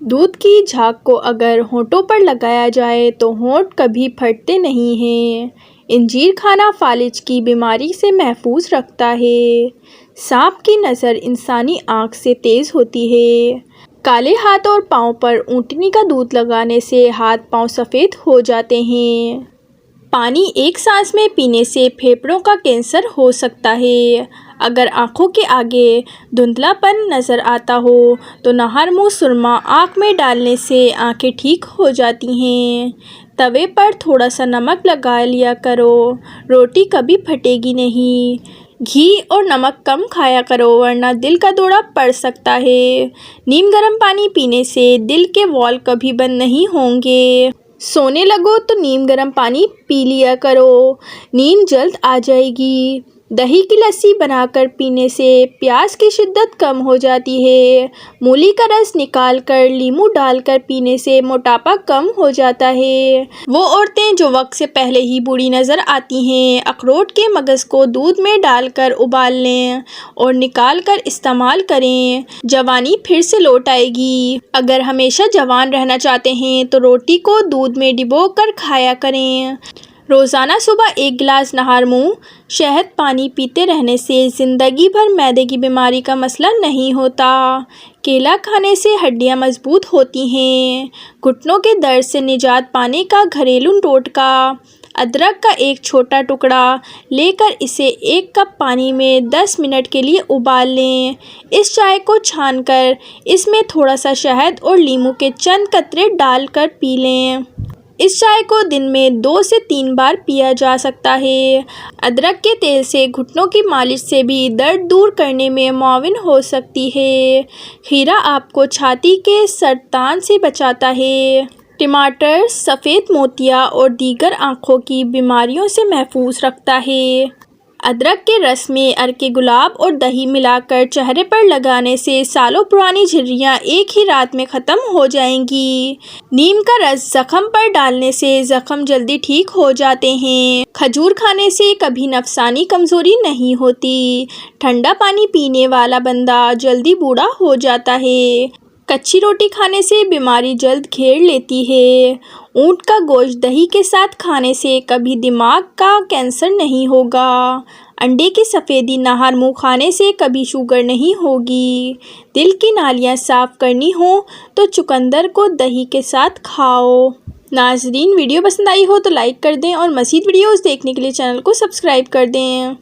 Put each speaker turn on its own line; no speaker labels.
दूध की झाग को अगर होठों पर लगाया जाए तो होंठ कभी फटते नहीं हैं। इंजीर खाना फालिज की बीमारी से महफूज रखता है। सांप की नज़र इंसानी आँख से तेज़ होती है। काले हाथ और पाँव पर ऊँटनी का दूध लगाने से हाथ पाँव सफ़ेद हो जाते हैं। पानी एक सांस में पीने से फेफड़ों का कैंसर हो सकता है। अगर आँखों के आगे धुंधलापन नज़र आता हो तो नहर मुँह सुरमा आँख में डालने से आँखें ठीक हो जाती हैं। तवे पर थोड़ा सा नमक लगा लिया करो, रोटी कभी फटेगी नहीं। घी और नमक कम खाया करो वरना दिल का दौरा पड़ सकता है। नीम गर्म पानी पीने से दिल के वॉल्व कभी बंद नहीं होंगे। सोने लगो तो नीम गर्म पानी पी लिया करो, नींद जल्द आ जाएगी। दही की लस्सी बनाकर पीने से प्यास की शिद्दत कम हो जाती है। मूली का रस निकाल कर नींबू डालकर पीने से मोटापा कम हो जाता है। वो औरतें जो वक्त से पहले ही बूढ़ी नज़र आती हैं, अखरोट के मगज़ को दूध में डालकर उबाल लें और निकाल कर इस्तेमाल करें, जवानी फिर से लौट आएगी। अगर हमेशा जवान रहना चाहते हैं तो रोटी को दूध में डिबो कर खाया करें। रोज़ाना सुबह 1 गिलास नहर मुँह शहद पानी पीते रहने से ज़िंदगी भर मैदे की बीमारी का मसला नहीं होता। केला खाने से हड्डियां मजबूत होती हैं। घुटनों के दर्द से निजात पाने का घरेलू टोटका, अदरक का एक छोटा टुकड़ा लेकर इसे 1 कप पानी में 10 मिनट के लिए उबाल लें। इस चाय को छानकर इसमें थोड़ा सा शहद और नींबू के चंद कतरे डालकर पी लें। इस चाय को दिन में 2 से 3 बार पिया जा सकता है। अदरक के तेल से घुटनों की मालिश से भी दर्द दूर करने में मुआविन हो सकती है। खीरा आपको छाती के सरतान से बचाता है। टमाटर सफ़ेद मोतिया और दीगर आँखों की बीमारियों से महफूज रखता है। अदरक के रस में अर्के गुलाब और दही मिलाकर चेहरे पर लगाने से सालों पुरानी झुर्रियाँ एक ही रात में ख़त्म हो जाएंगी। नीम का रस ज़ख़म पर डालने से ज़ख़म जल्दी ठीक हो जाते हैं। खजूर खाने से कभी नफसानी कमज़ोरी नहीं होती। ठंडा पानी पीने वाला बंदा जल्दी बूढ़ा हो जाता है। कच्ची रोटी खाने से बीमारी जल्द घेर लेती है। ऊँट का गोश्त दही के साथ खाने से कभी दिमाग का कैंसर नहीं होगा। अंडे की सफ़ेदी नहर मुँह खाने से कभी शुगर नहीं होगी। दिल की नालियाँ साफ़ करनी हो तो चुकंदर को दही के साथ खाओ। नाज़रीन, वीडियो पसंद आई हो तो लाइक कर दें और मज़ीद वीडियोज़ देखने के लिए चैनल को सब्सक्राइब कर दें।